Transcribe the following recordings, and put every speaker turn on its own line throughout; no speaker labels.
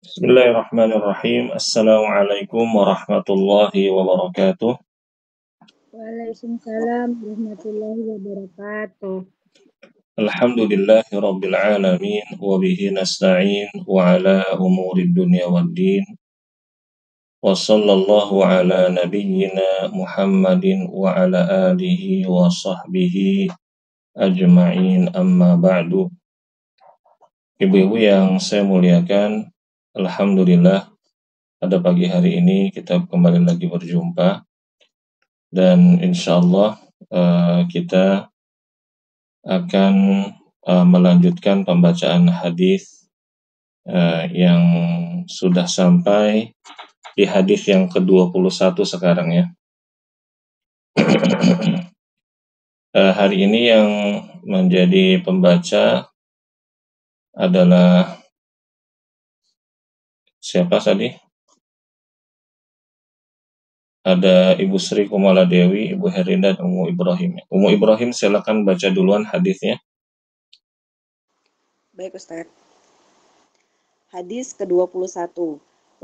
Bismillahirrahmanirrahim. Assalamualaikum warahmatullahi wabarakatuh.
Waalaikumsalam warahmatullahi wabarakatuh.
Alhamdulillahi rabbil alamin wa bihi nasta'in wa ala umuri dunya waddin. Wa sallallahu ala nabiyyina Muhammadin wa ala alihi wa sahbihi ajma'in amma ba'du. Ibu-ibu yang saya muliakan, alhamdulillah pada pagi hari ini kita kembali lagi berjumpa. Dan insyaallah kita akan melanjutkan pembacaan hadis yang sudah sampai di hadis yang ke-21 sekarang ya. Hari ini yang menjadi pembaca adalah siapa tadi? Ada Ibu Sri Kumala Dewi, Ibu Herinda, dan Umu Ibrahim. Umu Ibrahim silakan baca duluan hadisnya.
Baik Ustaz. Hadis ke-21.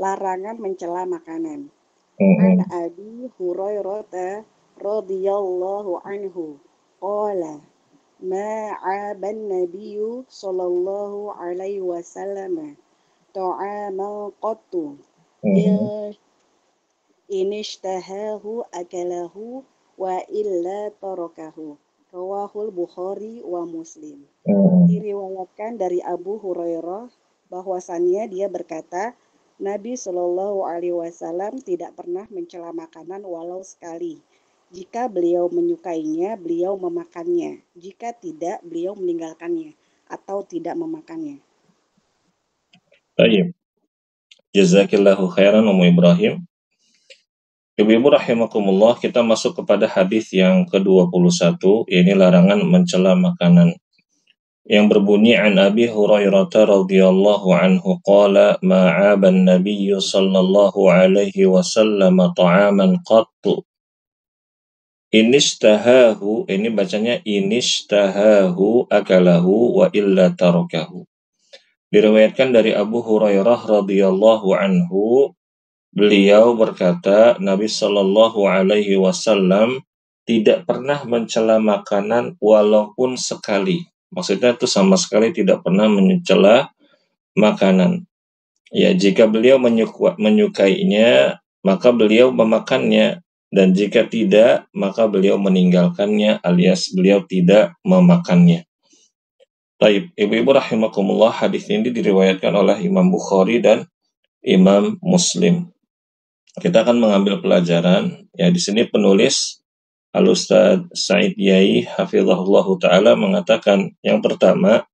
Larangan mencela makanan. An Abi Hurairah radhiyallahu anhu qala ma'aban nabiyyu sallallahu alaihi wasallam ta'aman qattu inishtahahu akalahu wa illa tarakahu. Rawahul Bukhari wa Muslim. Diriwayatkan dari Abu Hurairah bahwasannya dia berkata, Nabi Shallallahu Alaihi Wasallam tidak pernah mencela makanan walau sekali. Jika beliau menyukainya, beliau memakannya. Jika tidak, beliau meninggalkannya atau tidak memakannya.
Baik. Jazakillahu khairan Umu Ibrahim. Ibu-ibu rahimakumullah, kita masuk kepada hadis yang ke-21, ini larangan mencela makanan. Yang berbunyi an Abi Hurairah radhiyallahu anhu qala ma'aban nabiyyu sallallahu alaihi wasallam ta'aman qattu inishtahahu, ini bacanya inishtahahu akalahu wa illa tarakahu. Diriwayatkan dari Abu Hurairah radhiyallahu anhu, beliau berkata, Nabi Shallallahu Alaihi Wasallam tidak pernah mencela makanan walaupun sekali. Maksudnya itu sama sekali tidak pernah mencela makanan. Ya, jika beliau menyukainya, maka beliau memakannya. Dan jika tidak, maka beliau meninggalkannya alias beliau tidak memakannya. Baik, ibu-ibu rahimakumullah, hadis ini diriwayatkan oleh Imam Bukhari dan Imam Muslim. Kita akan mengambil pelajaran. Ya, di sini penulis Al-Ustaz Said Yai hafizahullah ta'ala mengatakan, yang pertama,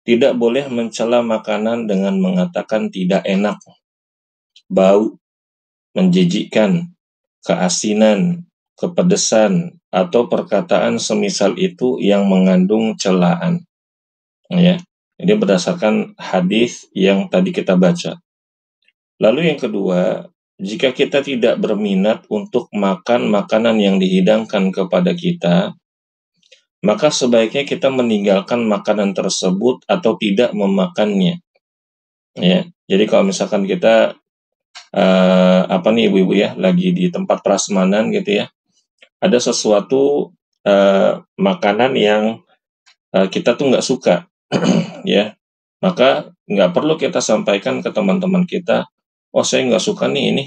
tidak boleh mencela makanan dengan mengatakan tidak enak, bau, menjijikkan, keasinan, kepedesan, atau perkataan semisal itu yang mengandung celaan. Ya, ini berdasarkan hadis yang tadi kita baca. Lalu yang kedua, jika kita tidak berminat untuk makan makanan yang dihidangkan kepada kita, maka sebaiknya kita meninggalkan makanan tersebut atau tidak memakannya. Ya, jadi kalau misalkan kita ibu-ibu ya, lagi di tempat prasmanan gitu ya, ada sesuatu makanan yang kita tuh nggak suka, ya, maka nggak perlu kita sampaikan ke teman-teman kita, oh saya nggak suka nih ini,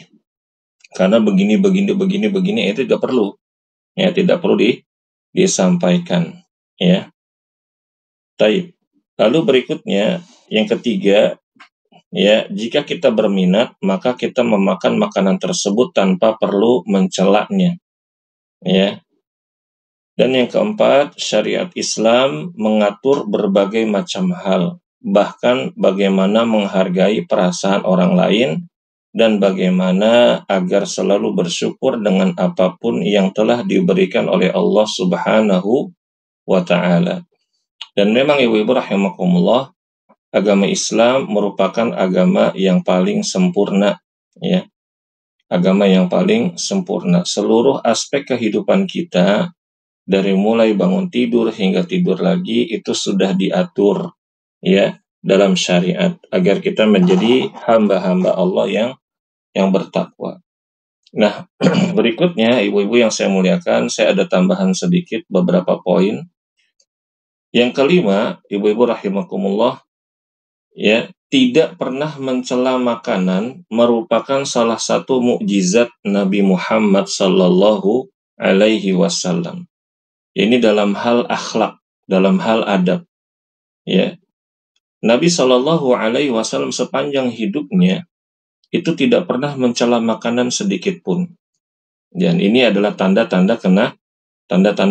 karena begini, itu tidak perlu. Ya, tidak perlu disampaikan. Ya. Taib. Lalu berikutnya, yang ketiga, ya, jika kita berminat, maka kita memakan makanan tersebut tanpa perlu mencelaknya. Ya. Dan yang keempat, syariat Islam mengatur berbagai macam hal, bahkan bagaimana menghargai perasaan orang lain, dan bagaimana agar selalu bersyukur dengan apapun yang telah diberikan oleh Allah Subhanahu wa ta'ala. Dan memang ibu-ibu rahimakumullah, agama Islam merupakan agama yang paling sempurna, ya. Agama yang paling sempurna. Seluruh aspek kehidupan kita, dari mulai bangun tidur hingga tidur lagi, itu sudah diatur, ya, dalam syariat agar kita menjadi hamba-hamba Allah yang bertakwa. Nah, berikutnya ibu-ibu yang saya muliakan, saya ada tambahan sedikit beberapa poin. Yang kelima, ibu-ibu rahimakumullah, ya, tidak pernah mencela makanan merupakan salah satu mukjizat Nabi Muhammad sallallahu alaihi wasallam. Ini dalam hal akhlak, dalam hal adab, ya. Nabi sallallahu alaihi wasallam sepanjang hidupnya itu tidak pernah mencela makanan sedikit pun. Dan ini adalah tanda-tanda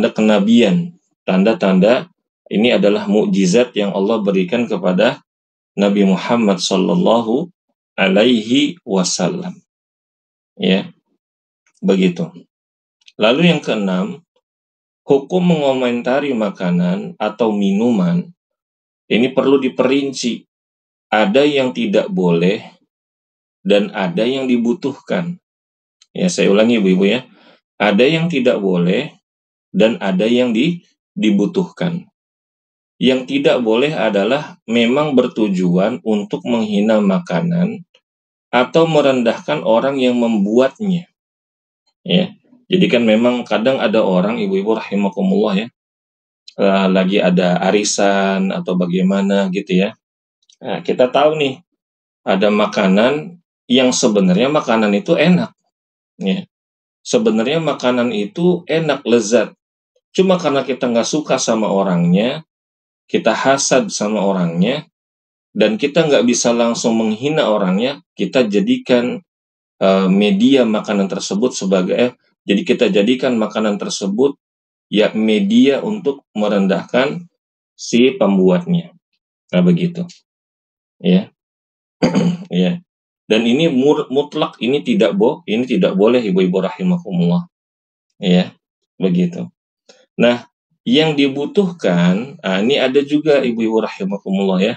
kenabian, tanda-tanda ini adalah mukjizat yang Allah berikan kepada Nabi Muhammad sallallahu alaihi wasallam. Ya, begitu. Lalu yang keenam, hukum mengomentari makanan atau minuman ini perlu diperinci. Ada yang tidak boleh dan ada yang dibutuhkan. Ya, saya ulangi ibu-ibu ya. Ada yang tidak boleh dan ada yang dibutuhkan. Yang tidak boleh adalah memang bertujuan untuk menghina makanan atau merendahkan orang yang membuatnya. Ya. Jadi kan memang kadang ada orang, ibu-ibu rahimakumullah ya, lagi ada arisan atau bagaimana gitu ya. Nah, kita tahu nih, ada makanan yang sebenarnya makanan itu enak. Ya. Sebenarnya makanan itu enak, lezat. Cuma karena kita nggak suka sama orangnya, kita hasad sama orangnya, dan kita nggak bisa langsung menghina orangnya, kita jadikan media makanan tersebut jadi kita jadikan makanan tersebut ya media untuk merendahkan si pembuatnya. Nah begitu, ya, ya. Dan ini mutlak, ini tidak boleh ibu-ibu rahimakumullah, ya, begitu. Nah, yang dibutuhkan, ini ada juga ibu-ibu rahimakumullah ya.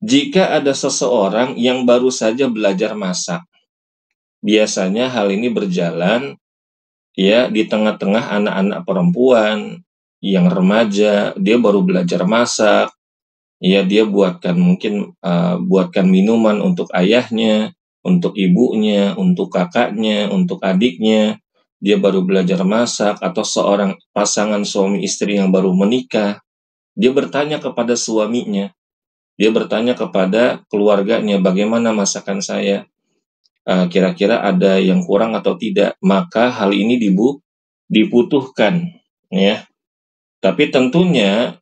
Jika ada seseorang yang baru saja belajar masak, biasanya hal ini berjalan ya di tengah-tengah anak-anak perempuan yang remaja, dia baru belajar masak, ya dia buatkan minuman untuk ayahnya, untuk ibunya, untuk kakaknya, untuk adiknya. Dia baru belajar masak, atau seorang pasangan suami istri yang baru menikah, dia bertanya kepada suaminya, dia bertanya kepada keluarganya, bagaimana masakan saya? Kira-kira ada yang kurang atau tidak? Maka hal ini dibutuhkan, ya. Tapi tentunya,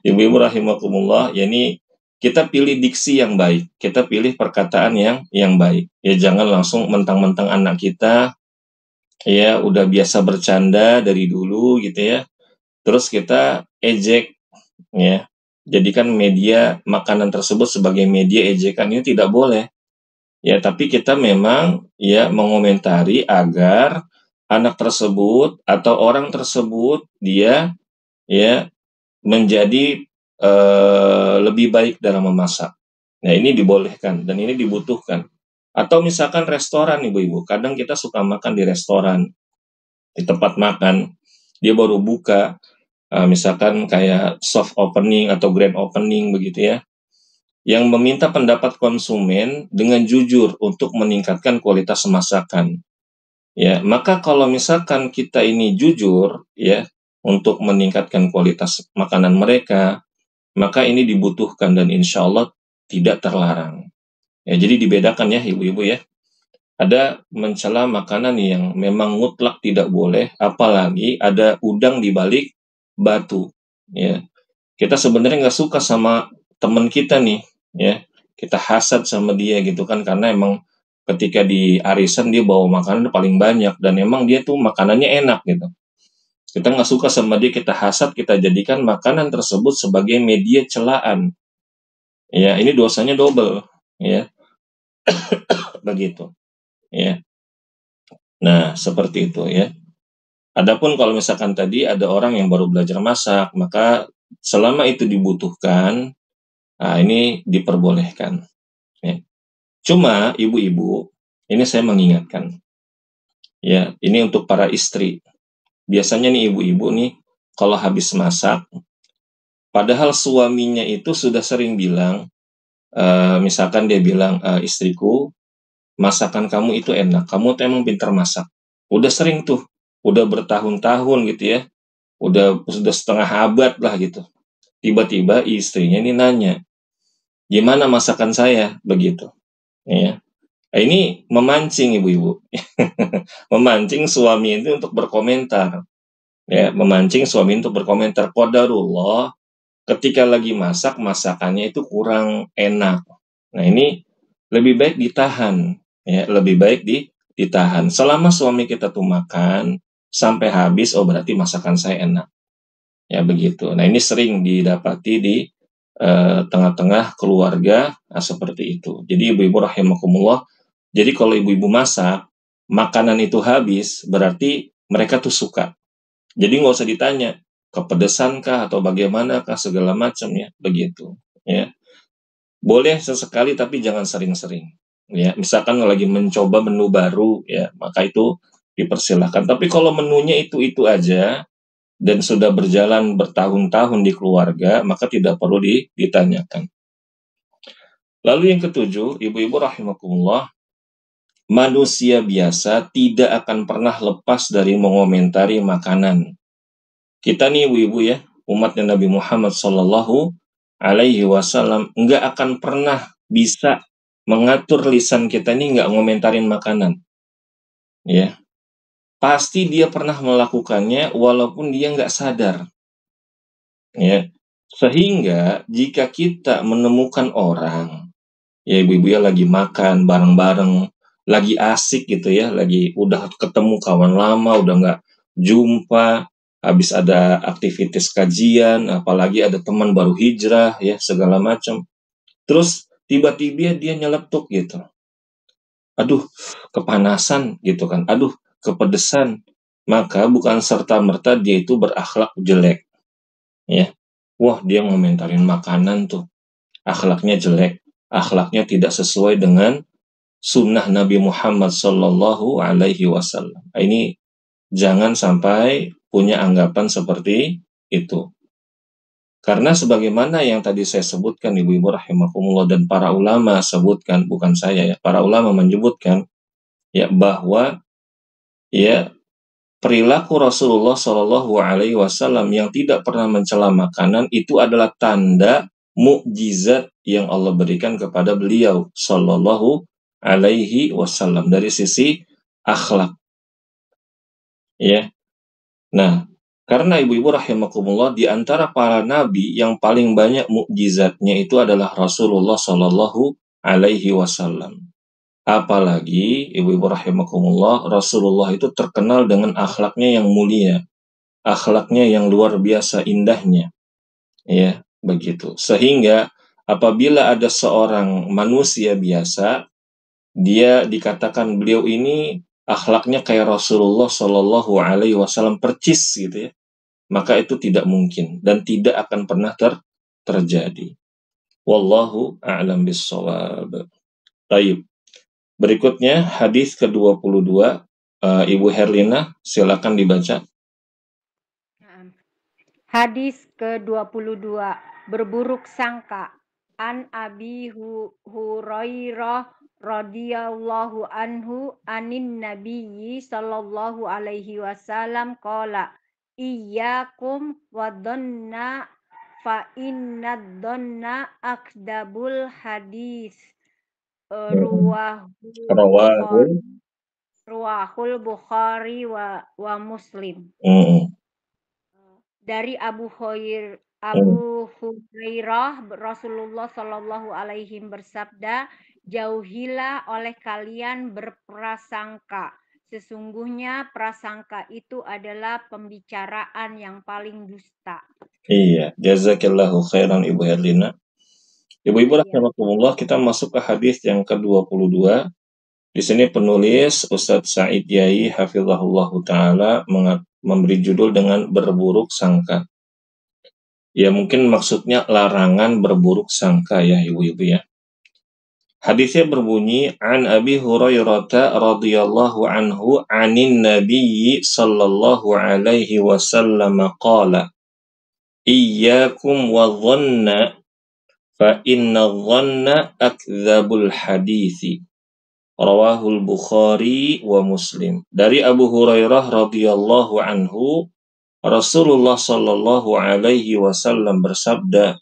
ibu-ibu rahimakumullah, ya ini kita pilih diksi yang baik, kita pilih perkataan yang baik. Ya jangan langsung mentang-mentang anak kita, ya udah biasa bercanda dari dulu gitu ya. Terus kita ejek, ya. Jadikan media makanan tersebut sebagai media ejekan, ini tidak boleh. Ya, tapi kita memang ya mengomentari agar anak tersebut atau orang tersebut dia ya menjadi lebih baik dalam memasak. Nah, ini dibolehkan dan ini dibutuhkan. Atau misalkan restoran ibu-ibu, kadang kita suka makan di restoran, di tempat makan, dia baru buka, misalkan kayak soft opening atau grand opening begitu ya, yang meminta pendapat konsumen dengan jujur untuk meningkatkan kualitas masakan. Ya, maka kalau misalkan kita ini jujur ya untuk meningkatkan kualitas makanan mereka, maka ini dibutuhkan dan insya Allah tidak terlarang. Ya, jadi dibedakan ya ibu-ibu ya. Ada mencela makanan yang memang mutlak tidak boleh, apalagi ada udang di balik batu. Ya, kita sebenarnya nggak suka sama teman kita nih, ya. Kita hasad sama dia gitu kan, karena emang ketika di arisan dia bawa makanan paling banyak dan emang dia tuh makanannya enak gitu. Kita nggak suka sama dia, kita hasad, kita jadikan makanan tersebut sebagai media celaan. Ya, ini dosanya double, ya. Begitu, ya. Nah, seperti itu ya. Adapun kalau misalkan tadi ada orang yang baru belajar masak, maka selama itu dibutuhkan, nah ini diperbolehkan. Ya. Cuma ibu-ibu, ini saya mengingatkan, ya ini untuk para istri. Biasanya nih ibu-ibu nih, kalau habis masak, Padahal suaminya itu sudah sering bilang, misalkan dia bilang, istriku, masakan kamu itu enak, kamu tuh emang pintar masak. Udah sering tuh, udah bertahun-tahun gitu ya, sudah setengah abad lah gitu. Tiba-tiba istrinya ini nanya, gimana masakan saya? Begitu. Ya. Ini memancing ibu-ibu. Memancing suami itu untuk berkomentar. Ya, memancing suami untuk berkomentar. Qadarullah, ketika lagi masak, masakannya itu kurang enak. Nah, ini lebih baik ditahan. Ya, lebih baik ditahan. Selama suami kita tuh makan, sampai habis, oh berarti masakan saya enak. Ya, begitu. Nah, ini sering didapati di tengah-tengah keluarga seperti itu. Jadi ibu-ibu rahimakumullah, jadi kalau ibu-ibu masak, makanan itu habis, berarti mereka tuh suka. Jadi nggak usah ditanya, kepedesan kah atau bagaimana kah segala macam ya, begitu. Ya, boleh sesekali tapi jangan sering-sering. Ya, misalkan lagi mencoba menu baru ya, maka itu dipersilahkan. Tapi kalau menunya itu aja dan sudah berjalan bertahun-tahun di keluarga, maka tidak perlu ditanyakan. Lalu yang ketujuh, ibu-ibu rahimakumullah, manusia biasa tidak akan pernah lepas dari mengomentari makanan. Kita nih ibu-ibu ya, umatnya Nabi Muhammad Sallallahu Alaihi Wasallam, nggak akan pernah bisa mengatur lisan kita nih nggak ngomentarin makanan. Ya, pasti dia pernah melakukannya walaupun dia nggak sadar. Ya, sehingga jika kita menemukan orang, ya ibu-ibu ya lagi makan bareng-bareng, lagi asik gitu ya, lagi udah ketemu kawan lama, udah nggak jumpa, habis ada aktivitas kajian, apalagi ada teman baru hijrah ya segala macam. Terus tiba-tiba dia nyeletuk gitu. Aduh, kepanasan gitu kan. Aduh, kepedesan. Maka bukan serta-merta dia itu berakhlak jelek. Ya. Wah, dia ngomentarin makanan tuh. Akhlaknya jelek. Akhlaknya tidak sesuai dengan sunnah Nabi Muhammad Sallallahu Alaihi Wasallam. Ini jangan sampai punya anggapan seperti itu. Karena sebagaimana yang tadi saya sebutkan, ibu-ibu rahimakumullah, dan para ulama sebutkan, bukan saya ya, para ulama menyebutkan ya bahwa ya perilaku Rasulullah Shallallahu Alaihi Wasallam yang tidak pernah mencela makanan itu adalah tanda mukjizat yang Allah berikan kepada beliau Shallallahu Alaihi Wasallam dari sisi akhlak. Ya, nah karena ibu-ibu rahimakumullah, di antara para nabi yang paling banyak mukjizatnya itu adalah Rasulullah Shallallahu Alaihi Wasallam. Apalagi ibu-ibu rahimakumullah, Rasulullah itu terkenal dengan akhlaknya yang mulia, akhlaknya yang luar biasa indahnya, ya begitu. Sehingga apabila ada seorang manusia biasa, dia dikatakan beliau ini akhlaknya kayak Rasulullah Shallallahu Alaihi Wasallam percis gitu ya, maka itu tidak mungkin dan tidak akan pernah terjadi. Wallahu a'lam bissawab. Baik. Berikutnya hadis ke-22, Ibu Herlina silakan dibaca.
Hadis ke-22, berburuk sangka. An Abi Hurairah radhiyallahu anhu anin nabiyyi sallallahu alaihi wasallam qala iyyakum wadhanna fa innad dhanna akdabul hadis. Ruwahul Bukhari wa Muslim. Dari Abu Hurairah, Rasulullah Shallallahu Alaihi bersabda, jauhilah oleh kalian berprasangka. Sesungguhnya prasangka itu adalah pembicaraan yang paling dusta.
Iya, jazakillahu khairan Ibu Herlina. Ibu-ibu rahimakumullah, kita masuk ke hadis yang ke-22. Di sini penulis Ustadz Said Yai hafizahullah taala memberi judul dengan berburuk sangka. Ya mungkin maksudnya larangan berburuk sangka ya ibu-ibu ya. Hadisnya berbunyi an Abi Hurairah radhiyallahu anhu anin Nabi sallallahu alaihi wasallam qala Iyyakum wadhanna fa inna dhanna akdzabul hadithi. Rawahul Bukhari wa Muslim. Dari Abu Hurairah radhiyallahu anhu, Rasulullah sallallahu alaihi wasallam bersabda,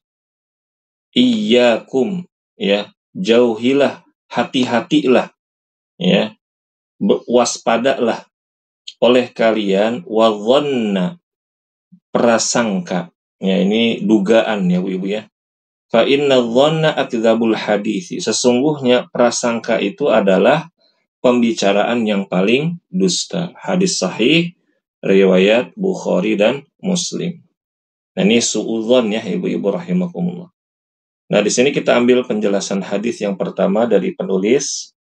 "Iyyakum," ya, jauhilah, hati-hatilah, ya, waspadalah oleh kalian, wadhanna, prasangka. Ya, ini dugaan ya, Bu Ibu ya. Fa inna dhanna akdzabul hadisi. Sesungguhnya prasangka itu adalah pembicaraan yang paling dusta. Hadis sahih riwayat Bukhari dan Muslim. Nah, ini suudzon ya Ibu-ibu rahimakumullah. Nah, di sini kita ambil penjelasan hadis yang pertama dari penulis.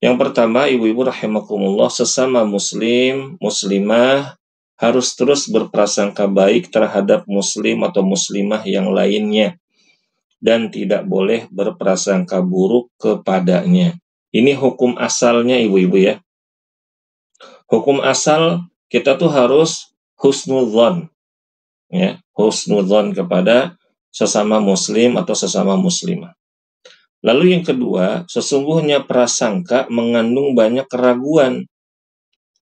Yang pertama, Ibu-ibu rahimakumullah, sesama muslim, muslimah harus terus berprasangka baik terhadap muslim atau muslimah yang lainnya dan tidak boleh berprasangka buruk kepadanya. Ini hukum asalnya Ibu-ibu ya. Hukum asal kita tuh harus husnudzon, ya, husnudzon kepada sesama muslim atau sesama muslimah. Lalu yang kedua, sesungguhnya prasangka mengandung banyak keraguan.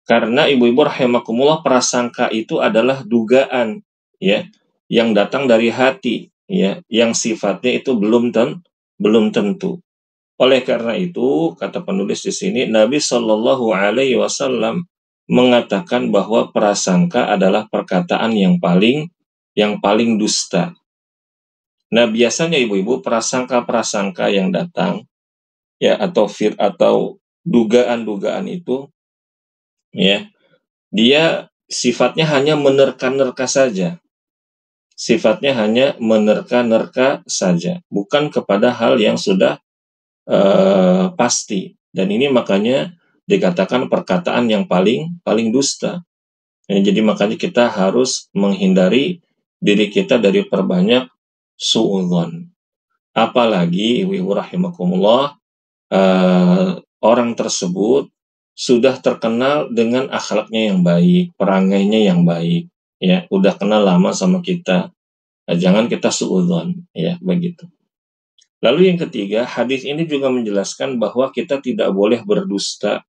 Karena Ibu-ibu rahimakumullah, prasangka itu adalah dugaan, ya, yang datang dari hati, ya, yang sifatnya itu belum tentu. Oleh karena itu, kata penulis di sini, Nabi Shallallahu Alaihi Wasallam mengatakan bahwa prasangka adalah perkataan yang paling dusta. Nah, biasanya ibu-ibu prasangka-prasangka yang datang, ya, atau dugaan-dugaan itu, ya, dia sifatnya hanya menerka-nerka saja. Sifatnya hanya menerka-nerka saja, bukan kepada hal yang sudah pasti. Dan ini makanya dikatakan perkataan yang paling dusta. Jadi makanya kita harus menghindari diri kita dari perbanyak suudzon. Apalagi ibu-ibu rahimakumullah, orang tersebut sudah terkenal dengan akhlaknya yang baik, perangainya yang baik, ya, udah kenal lama sama kita. Nah, jangan kita suudzon, ya, begitu. Lalu yang ketiga, hadis ini juga menjelaskan bahwa kita tidak boleh berdusta.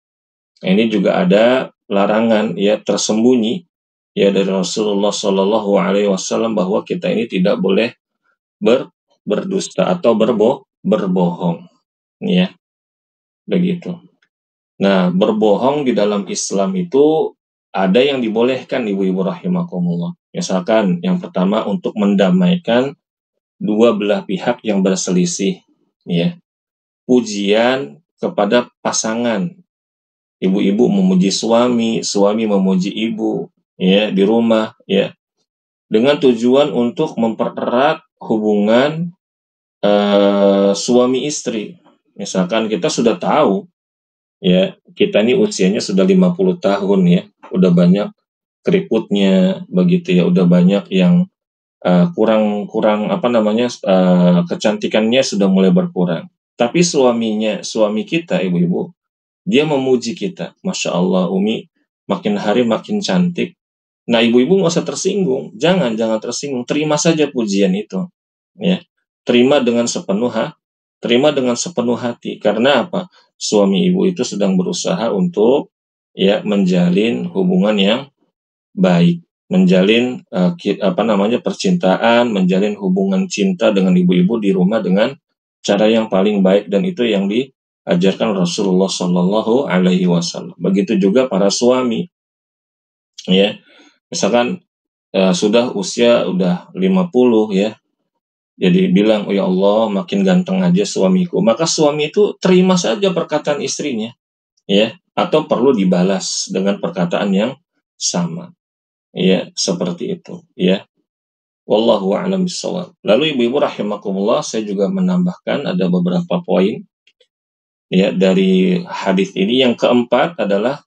Nah, ini juga ada larangan, ya, tersembunyi, ya, dari Rasulullah Shallallahu Alaihi Wasallam bahwa kita ini tidak boleh berdusta atau berbohong, ya, begitu. Nah, berbohong di dalam Islam itu ada yang dibolehkan, ibu-ibu rahimakumullah. Misalkan yang pertama untuk mendamaikan dua belah pihak yang berselisih, ya. Pujian kepada pasangan, ibu-ibu memuji suami, suami memuji ibu, ya, di rumah, ya, dengan tujuan untuk mempererat hubungan suami istri. Misalkan kita sudah tahu, ya, kita ini usianya sudah 50 tahun, ya, udah banyak keriputnya, begitu ya, udah banyak yang kurang kecantikannya sudah mulai berkurang. Tapi suami kita, ibu-ibu, dia memuji kita, Masya Allah, Umi makin hari makin cantik. Nah, ibu-ibu nggak usah tersinggung, jangan tersinggung, terima saja pujian itu, ya, terima dengan sepenuh hati. Karena apa? Suami ibu itu sedang berusaha untuk, ya, menjalin hubungan yang baik, menjalin percintaan, menjalin hubungan cinta dengan ibu-ibu di rumah dengan cara yang paling baik, dan itu yang diajarkan Rasulullah Shallallahu Alaihi Wasallam. Begitu juga para suami, ya, misalkan sudah usia udah 50, ya, jadi bilang, oh ya Allah makin ganteng aja suamiku, maka suami itu terima saja perkataan istrinya, ya, atau perlu dibalas dengan perkataan yang sama. Ya, seperti itu, ya. Wallahu a'lam bishawab. Lalu ibu-ibu rahimakumullah, saya juga menambahkan ada beberapa poin, ya, dari hadis ini. Yang keempat adalah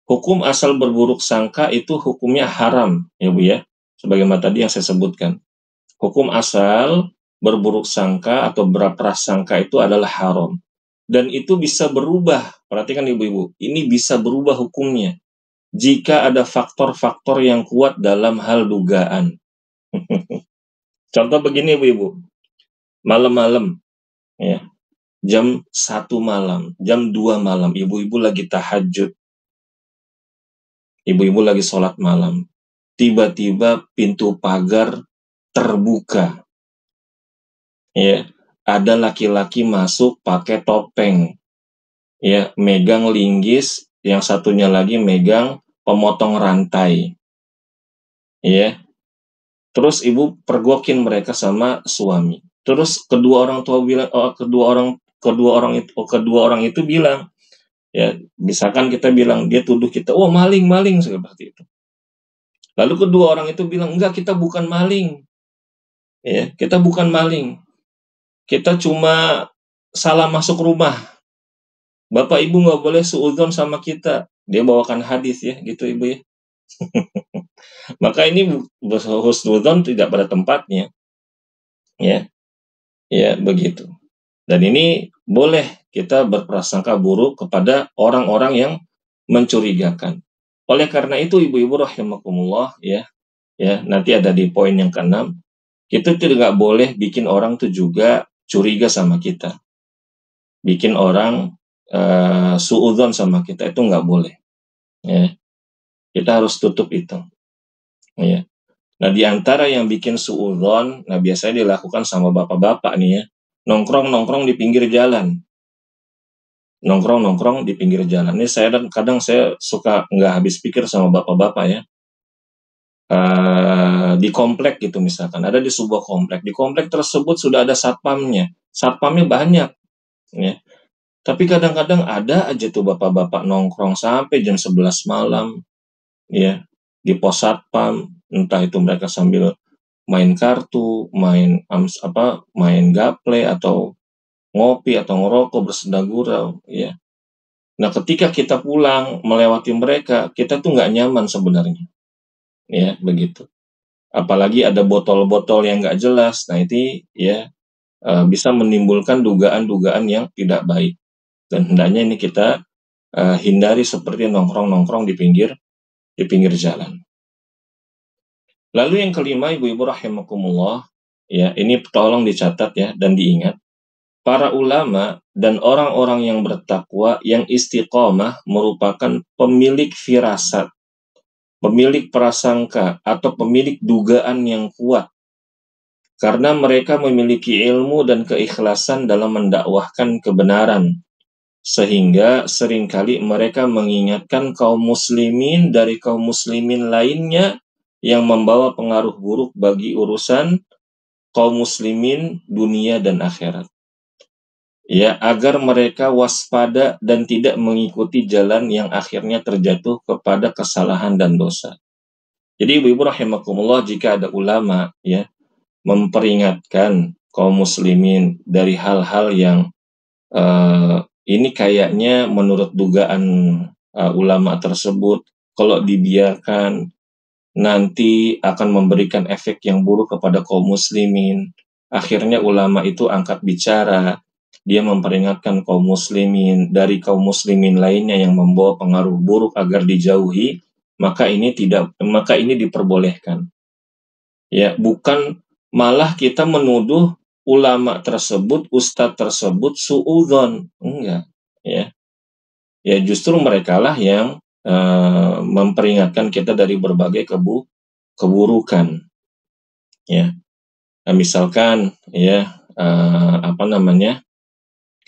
hukum asal berburuk sangka itu hukumnya haram, ya Bu ya. Sebagaimana tadi yang saya sebutkan. Hukum asal berburuk sangka atau berprasangka itu adalah haram. Dan itu bisa berubah. Perhatikan ibu-ibu, ini bisa berubah hukumnya jika ada faktor-faktor yang kuat dalam hal dugaan. Contoh begini ibu-ibu, malam-malam ya, jam 1 malam, jam 2 malam, ibu-ibu lagi tahajud, ibu-ibu lagi sholat malam, tiba-tiba pintu pagar terbuka, ya, ada laki-laki masuk pakai topeng, ya, megang linggis, yang satunya lagi megang pemotong rantai, ya. Terus ibu pergokin mereka sama suami. Terus kedua orang itu bilang, ya, misalkan kita bilang, dia tuduh kita, oh maling seperti itu. Lalu kedua orang itu bilang, enggak, kita bukan maling, ya, kita bukan maling, kita cuma salah masuk rumah. Bapak ibu nggak boleh suudzon sama kita. Dia bawakan hadis ya, gitu ibu ya. Maka ini husnudzon tidak pada tempatnya, ya, ya begitu. Dan ini boleh kita berprasangka buruk kepada orang-orang yang mencurigakan. Oleh karena itu ibu-ibu rahimakumullah, ya, nanti ada di poin yang ke-6, kita tidak boleh bikin orang tuh juga curiga sama kita, bikin orang suudzon sama kita, itu nggak boleh, ya. Kita harus tutup itu, ya. Nah, di antara yang bikin suudzon, nah biasanya dilakukan sama bapak-bapak nih ya, nongkrong di pinggir jalan. Nongkrong di pinggir jalan. Ini kadang saya suka nggak habis pikir sama bapak-bapak ya. Di komplek gitu misalkan, ada di sebuah komplek. Di komplek tersebut sudah ada satpamnya. Satpamnya banyak, ya. Tapi kadang-kadang ada aja tuh bapak-bapak nongkrong sampai jam 11 malam, ya, di pos satpam. Entah itu mereka sambil main kartu, main gaple, atau ngopi, atau ngerokok bersenda gurau, ya. Nah, ketika kita pulang melewati mereka, kita tuh nggak nyaman sebenarnya, ya begitu. Apalagi ada botol-botol yang nggak jelas. Nah, itu ya bisa menimbulkan dugaan-dugaan yang tidak baik. Dan hendaknya ini kita hindari seperti nongkrong-nongkrong di pinggir jalan. Lalu yang kelima, ibu-ibu rahimakumullah, ya, ini tolong dicatat ya dan diingat. Para ulama dan orang-orang yang bertakwa yang istiqomah merupakan pemilik firasat, pemilik prasangka, atau pemilik dugaan yang kuat. Karena mereka memiliki ilmu dan keikhlasan dalam mendakwahkan kebenaran. Sehingga seringkali mereka mengingatkan kaum muslimin dari kaum muslimin lainnya yang membawa pengaruh buruk bagi urusan kaum muslimin dunia dan akhirat. Ya, agar mereka waspada dan tidak mengikuti jalan yang akhirnya terjatuh kepada kesalahan dan dosa. Jadi ibu-ibu rahimakumullah, jika ada ulama ya memperingatkan kaum muslimin dari hal-hal yang ini kayaknya menurut dugaan ulama tersebut, kalau dibiarkan nanti akan memberikan efek yang buruk kepada kaum muslimin. Akhirnya ulama itu angkat bicara, dia memperingatkan kaum muslimin dari kaum muslimin lainnya yang membawa pengaruh buruk agar dijauhi, maka ini diperbolehkan. Ya, bukan malah kita menuduh ulama tersebut, ustadz tersebut suudzon, enggak, ya. Ya justru merekalah yang memperingatkan kita dari berbagai keburukan, ya. Nah, misalkan ya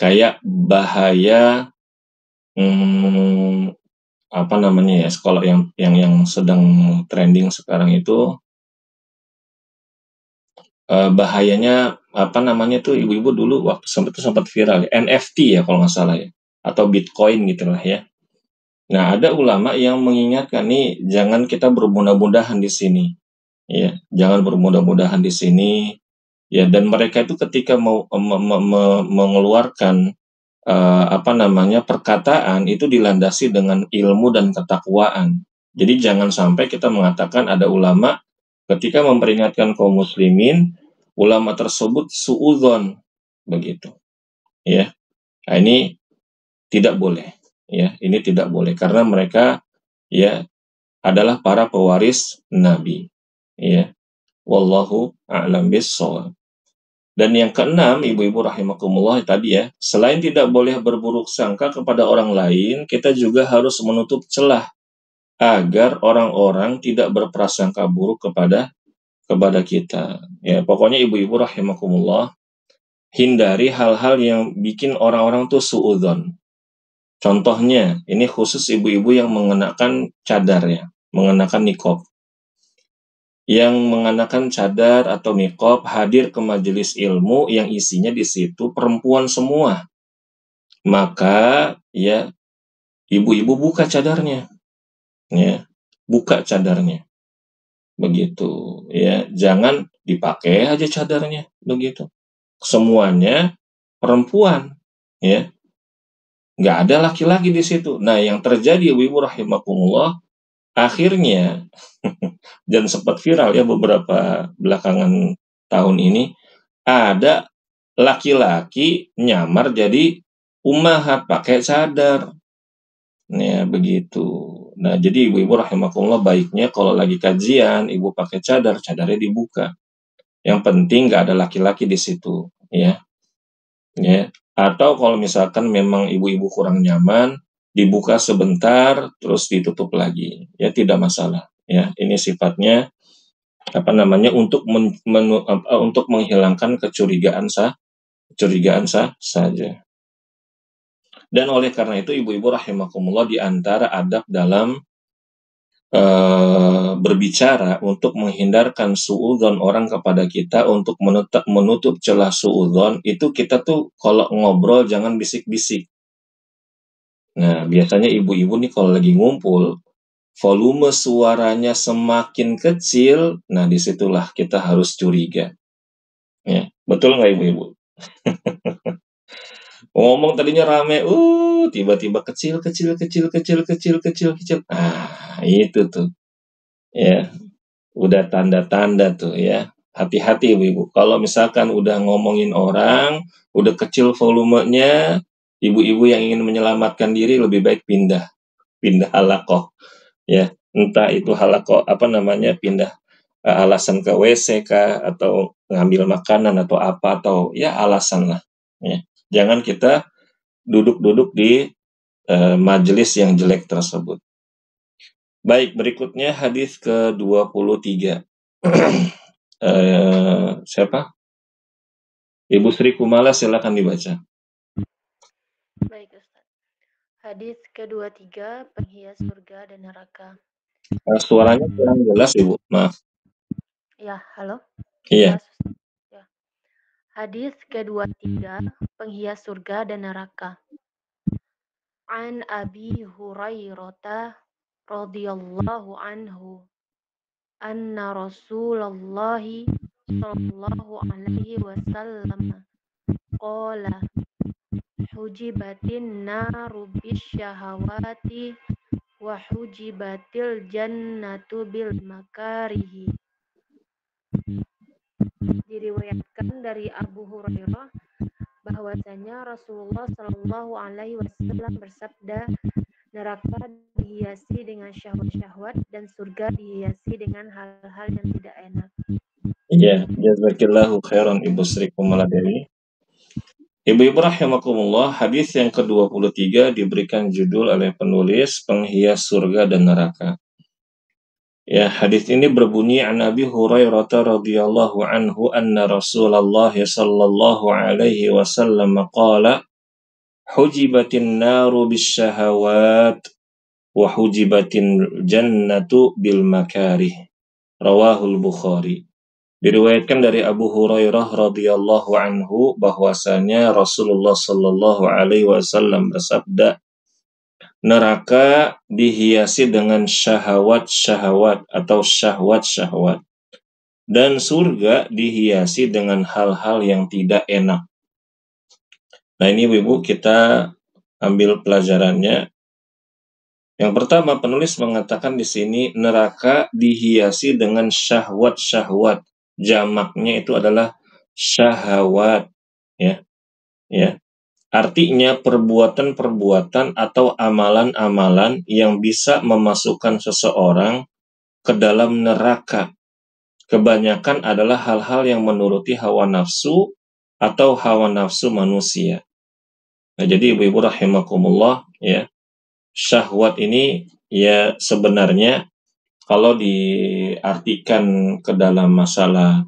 kayak bahaya sekolah yang sedang trending sekarang itu, bahayanya tuh ibu-ibu dulu waktu sempat viral ya, NFT ya kalau nggak salah ya, atau Bitcoin gitulah ya. Nah, ada ulama yang mengingatkan nih, jangan kita bermudah-mudahan di sini, ya, jangan bermudah-mudahan di sini, ya. Dan mereka itu ketika mau mengeluarkan perkataan itu dilandasi dengan ilmu dan ketakwaan. Jadi jangan sampai kita mengatakan ada ulama ketika memperingatkan kaum muslimin, ulama tersebut suudzon, begitu, ya. Nah, ini tidak boleh, ya. Ini tidak boleh karena mereka ya adalah para pewaris Nabi, ya. Wallahu a'lam bishawab. Dan yang keenam, ibu-ibu rahimakumullah tadi ya, selain tidak boleh berburuk sangka kepada orang lain, kita juga harus menutup celah agar orang-orang tidak berprasangka buruk kepada kita. Ya, pokoknya ibu-ibu rahimakumullah, hindari hal-hal yang bikin orang-orang tuh suudzon. Contohnya, ini khusus ibu-ibu yang mengenakan cadar ya, mengenakan niqab. Yang mengenakan cadar atau niqab hadir ke majelis ilmu yang isinya di situ perempuan semua. Maka ya ibu-ibu buka cadarnya. Ya, buka cadarnya. Begitu ya, jangan dipakai aja cadarnya begitu. Semuanya perempuan ya. Nggak ada laki-laki di situ. Nah, yang terjadi ibu-ibu rahimakumullah, akhirnya dan sempat viral ya beberapa belakangan tahun ini, ada laki-laki nyamar jadi ummahat pakai cadar. Ya, begitu. Nah, jadi ibu-ibu rahimakumullah, baiknya kalau lagi kajian, ibu pakai cadar, cadarnya dibuka. Yang penting nggak ada laki-laki di situ, ya. Ya. Atau kalau misalkan memang ibu-ibu kurang nyaman, dibuka sebentar terus ditutup lagi. Ya, tidak masalah. Ya, ini sifatnya untuk untuk menghilangkan kecurigaan saja. Dan oleh karena itu ibu-ibu rahimakumullah, di antara adab dalam berbicara untuk menghindarkan suudzon orang kepada kita, untuk menutup celah suudzon, itu kita tuh kalau ngobrol jangan bisik-bisik. Nah, biasanya ibu-ibu nih kalau lagi ngumpul, volume suaranya semakin kecil, nah disitulah kita harus curiga. Ya, betul nggak ibu-ibu? Ngomong tadinya rame, tiba-tiba kecil. Ah, itu tuh. Ya, udah tanda-tanda tuh ya. Hati-hati ibu-ibu. Kalau misalkan udah ngomongin orang, udah kecil volumenya, ibu-ibu yang ingin menyelamatkan diri lebih baik pindah halakoh. Ya, entah itu halakoh pindah alasan ke WC kah, atau ngambil makanan atau apa, atau ya alasan lah. Ya. Jangan kita duduk-duduk di majelis yang jelek tersebut. Baik, berikutnya hadis ke-23. Siapa? Ibu Sri Kumala, silakan dibaca.
Baik, Ustaz. Hadis ke-23, penghias surga dan neraka.
Suaranya kurang jelas, Ibu. Maaf.
Ya, halo?
Iya.
Ya. Hadis ke-23, penghias surga dan neraka. An Abi Hurairah radhiyallahu anhu anna Rasulullah sallallahu alaihi wasallam qala hujibatin naru bisyahawati wa hujibatil jannatu bil makarihi. Diriwayatkan dari Abu Hurairah bahwasanya Rasulullah Shallallahu Alaihi Wasallam bersabda, neraka dihiasi dengan syahwat-syahwat dan surga dihiasi dengan hal-hal yang tidak enak.
Iya, jazakillahu khairan Ibu Sri Kumala Dewi. Ibu-ibu rahimakumullah, hadis yang ke-23 diberikan judul oleh penulis penghias surga dan neraka. Ya, hadis ini berbunyi an Abi Hurairah radhiyallahu anhu anna Rasulullah sallallahu alaihi wasallam qala hujibatin naru bisyahawat wa hujibatin jannatu bil makarih. Rawahul Bukhari. Diriwayatkan dari Abu Hurairah radhiyallahu anhu bahwasanya Rasulullah sallallahu alaihi wasallam bersabda, neraka dihiasi dengan syahwat-syahwat atau syahwat-syahwat, dan surga dihiasi dengan hal-hal yang tidak enak. Nah, ini Ibu, kita ambil pelajarannya. Yang pertama, penulis mengatakan di sini neraka dihiasi dengan syahwat-syahwat. Jamaknya itu adalah syahwat, ya. Artinya perbuatan-perbuatan atau amalan-amalan yang bisa memasukkan seseorang ke dalam neraka kebanyakan adalah hal-hal yang menuruti hawa nafsu atau hawa nafsu manusia. Nah, jadi ibu-ibu rahimakumullah, ya, syahwat ini ya sebenarnya kalau diartikan ke dalam masalah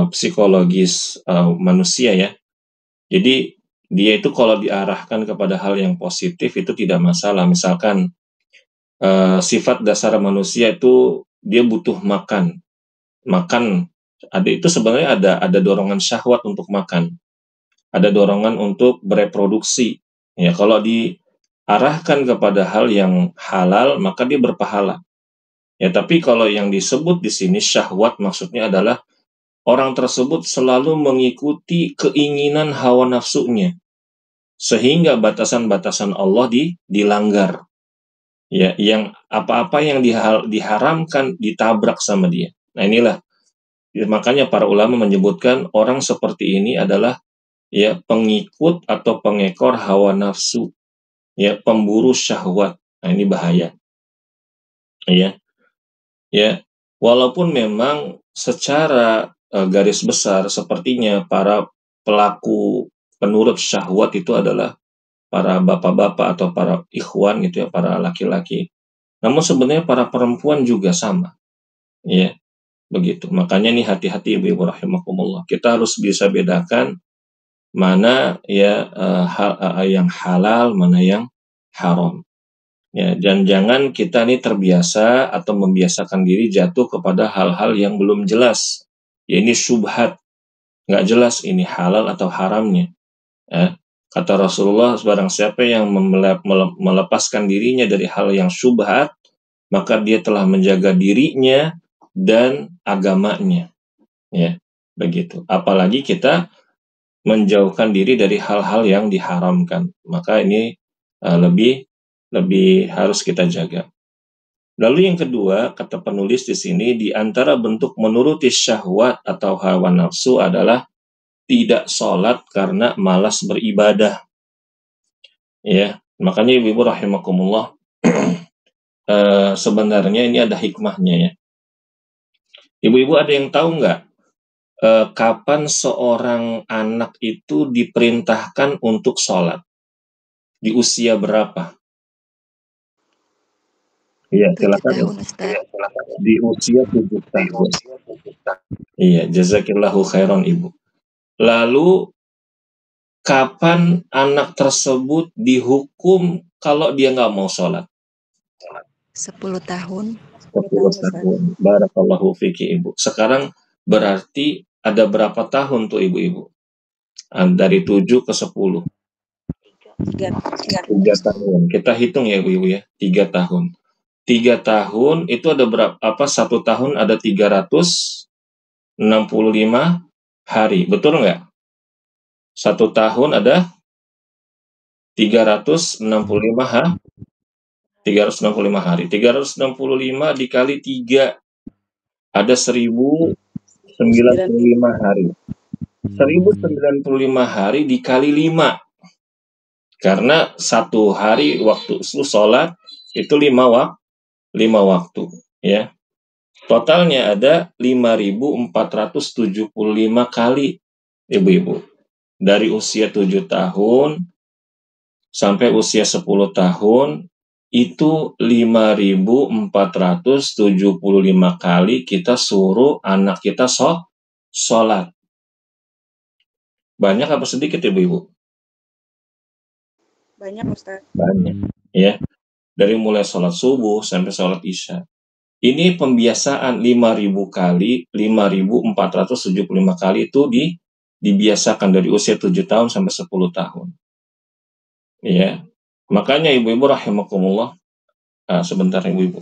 psikologis manusia, ya, jadi dia itu kalau diarahkan kepada hal yang positif itu tidak masalah. Misalkan sifat dasar manusia itu dia butuh makan. Ada itu sebenarnya ada dorongan syahwat untuk makan. Ada dorongan untuk bereproduksi. Ya, kalau diarahkan kepada hal yang halal, maka dia berpahala. Ya, tapi kalau yang disebut di sini syahwat maksudnya adalah orang tersebut selalu mengikuti keinginan hawa nafsunya, sehingga batasan-batasan Allah dilanggar. Ya, yang apa-apa yang diharamkan ditabrak sama dia. Nah, inilah makanya para ulama menyebutkan orang seperti ini adalah ya pengikut atau pengekor hawa nafsu, ya pemburu syahwat. Nah, ini bahaya. Ya, walaupun memang secara garis besar sepertinya para pelaku penurut syahwat itu adalah para bapak-bapak atau para ikhwan gitu ya, para laki-laki. Namun sebenarnya para perempuan juga sama. Ya, begitu. Makanya nih hati-hati ibu-ibu rahimakumullah. Kita harus bisa bedakan mana ya yang halal, mana yang haram. Ya, dan jangan kita nih terbiasa atau membiasakan diri jatuh kepada hal-hal yang belum jelas. Ya, ini syubhat, nggak jelas ini halal atau haramnya. Ya. Kata Rasulullah, barang siapa yang melepaskan dirinya dari hal yang syubhat, maka dia telah menjaga dirinya dan agamanya. Ya, begitu. Apalagi kita menjauhkan diri dari hal-hal yang diharamkan. Maka ini lebih harus kita jaga. Lalu yang kedua, kata penulis di sini, di antara bentuk menuruti syahwat atau hawa nafsu adalah tidak sholat karena malas beribadah. Ya, makanya ibu-ibu rahimakumullah, sebenarnya ini ada hikmahnya, ya. Ibu-ibu ada yang tahu nggak kapan seorang anak itu diperintahkan untuk sholat? Di usia berapa? Iya, silakan. Di usia 7 tahun. Iya, jazakillahu khairan ibu. Lalu kapan anak tersebut dihukum kalau dia nggak mau sholat?
10 tahun.
10 tahun. Barakallahu fiki ibu. Sekarang berarti ada berapa tahun tuh ibu-ibu? Dari 7 ke 10. 3 tahun. Kita hitung ya ibu-ibu ya. 3 tahun. 3 tahun itu ada berapa? 1 tahun ada 365 hari. Betul nggak? 1 tahun ada 365 hari. 365 hari. 365 dikali 3 ada 1095 hari. 1095 hari dikali 5. Karena 1 hari waktu sholat itu 5 waktu, ya. Totalnya ada 5475 kali, ibu-ibu. Dari usia 7 tahun sampai usia 10 tahun itu 5475 kali kita suruh anak kita sholat. Banyak apa sedikit ibu-ibu?
Banyak Ustaz.
Banyak, ya. Dari mulai sholat subuh sampai sholat isya. Ini pembiasaan 5000 kali, 5475 kali itu dibiasakan dari usia 7 tahun sampai 10 tahun. Ya. Makanya ibu-ibu rahimakumullah, sebentar ibu-ibu.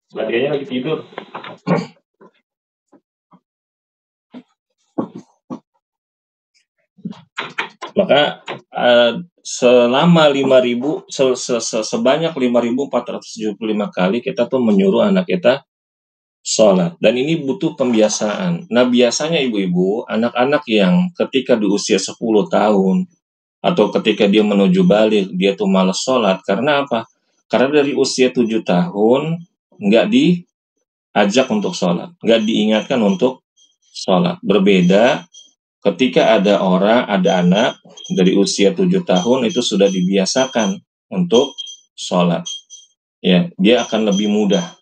Badianya lagi tidur. Maka selama 5000 sebanyak 5475 kali kita tuh menyuruh anak kita sholat. Dan ini butuh pembiasaan. Nah, biasanya ibu-ibu, anak-anak yang ketika di usia 10 tahun, atau ketika dia menuju balik, dia tuh malas sholat. Karena apa? Karena dari usia 7 tahun, nggak diajak untuk sholat. Nggak diingatkan untuk sholat. Berbeda ketika ada anak dari usia 7 tahun itu sudah dibiasakan untuk sholat. Ya, dia akan lebih mudah.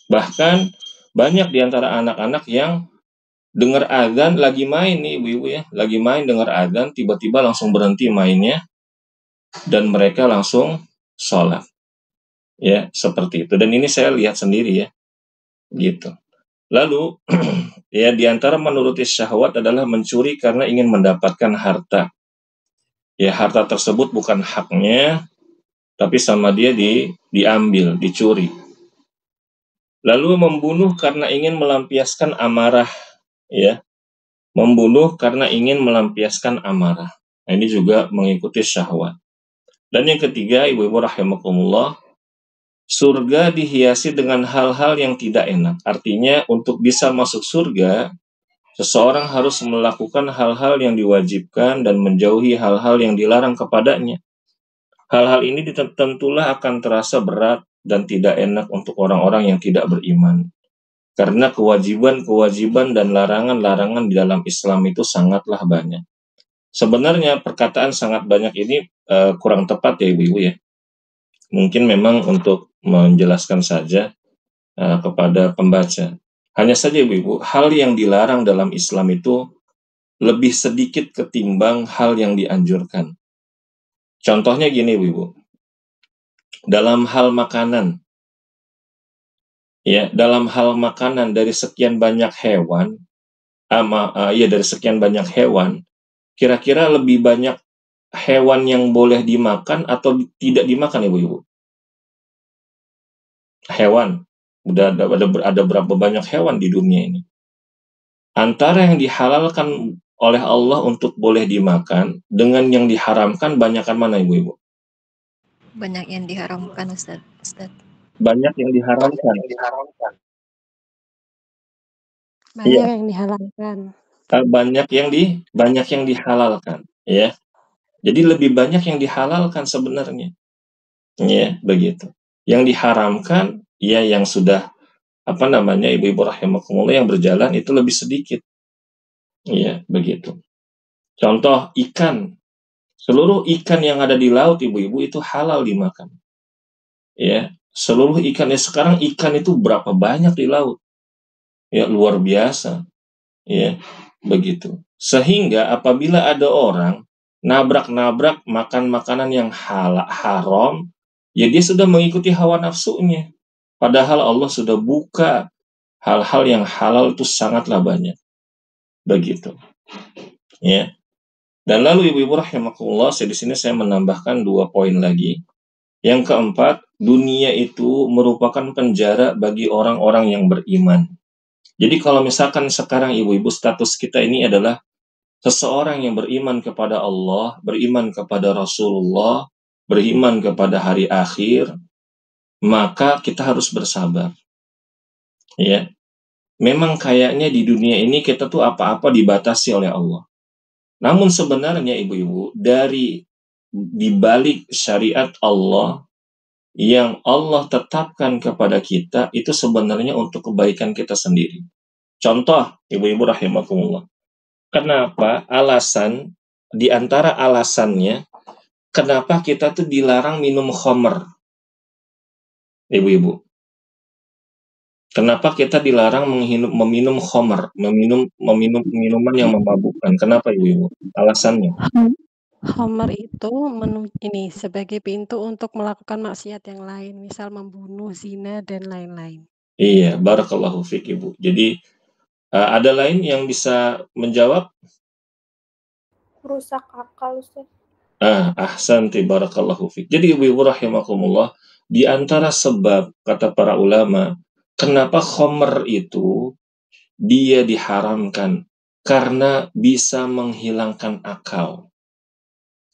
Bahkan banyak di antara anak-anak yang dengar azan lagi main nih ibu-ibu ya, lagi main dengar azan tiba-tiba langsung berhenti mainnya dan mereka langsung sholat. Ya, seperti itu. Dan ini saya lihat sendiri ya, gitu. Lalu ya di antara menuruti syahwat adalah mencuri karena ingin mendapatkan harta. Ya, harta tersebut bukan haknya, tapi sama dia diambil, dicuri. Lalu membunuh karena ingin melampiaskan amarah, ya. Membunuh karena ingin melampiaskan amarah. Nah, ini juga mengikuti syahwat. Dan yang ketiga, ibu-ibu rahimakumullah, surga dihiasi dengan hal-hal yang tidak enak. Artinya untuk bisa masuk surga, seseorang harus melakukan hal-hal yang diwajibkan dan menjauhi hal-hal yang dilarang kepadanya. Hal-hal ini tentulah akan terasa berat dan tidak enak untuk orang-orang yang tidak beriman. Karena kewajiban-kewajiban dan larangan-larangan di dalam Islam itu sangatlah banyak. Sebenarnya perkataan sangat banyak ini kurang tepat ya ibu-ibu ya. Mungkin memang untuk menjelaskan saja kepada pembaca. Hanya saja ibu-ibu, hal yang dilarang dalam Islam itu lebih sedikit ketimbang hal yang dianjurkan. Contohnya gini ibu-ibu. Dalam hal makanan, ya, dalam hal makanan dari sekian banyak hewan, dari sekian banyak hewan, kira-kira lebih banyak hewan yang boleh dimakan atau tidak dimakan ibu-ibu? Hewan, udah ada berapa banyak hewan di dunia ini? Antara yang dihalalkan oleh Allah untuk boleh dimakan dengan yang diharamkan banyakan mana ibu-ibu?
Banyak yang diharamkan, Ustaz.
Banyak yang diharamkan.
Banyak
Iya.
yang dihalalkan.
Banyak yang dihalalkan, ya. Jadi lebih banyak yang dihalalkan sebenarnya. Ya, begitu. Yang diharamkan ya yang sudah ibu-ibu rahimakumullah yang berjalan itu lebih sedikit. Ya, begitu. Contoh ikan. Seluruh ikan yang ada di laut ibu-ibu itu halal dimakan. Ya, seluruh ikannya sekarang ikan itu berapa banyak di laut? Ya, luar biasa. Ya, begitu. Sehingga apabila ada orang nabrak-nabrak makan makanan yang haram, ya dia sudah mengikuti hawa nafsunya. Padahal Allah sudah buka hal-hal yang halal itu sangatlah banyak. Begitu. Ya. Dan lalu ibu-ibu rahimakumullah, di sini saya menambahkan 2 poin lagi. Yang keempat, dunia itu merupakan penjara bagi orang-orang yang beriman. Jadi kalau misalkan sekarang ibu-ibu status kita ini adalah seseorang yang beriman kepada Allah, beriman kepada Rasulullah, beriman kepada hari akhir, maka kita harus bersabar. Ya. Memang kayaknya di dunia ini kita tuh apa-apa dibatasi oleh Allah. Namun sebenarnya ibu-ibu, di balik syariat Allah yang Allah tetapkan kepada kita itu sebenarnya untuk kebaikan kita sendiri. Contoh, ibu-ibu rahimakumullah. Kenapa di antara alasannya kenapa kita tuh dilarang minum khamr? Ibu-ibu. Kenapa kita dilarang meminum khamr, meminum minuman yang memabukkan? Kenapa ibu-ibu? Alasannya?
Khamr itu sebagai pintu untuk melakukan maksiat yang lain, misal membunuh, zina, dan lain-lain.
Iya, barakallahu fiik ibu. Jadi ada lain yang bisa menjawab?
Rusak akal, Ustaz.
Ahsanti barakallahu fiik. Jadi ibu-ibu rahimakumullah, di antara sebab kata para ulama kenapa khamr itu dia diharamkan karena bisa menghilangkan akal.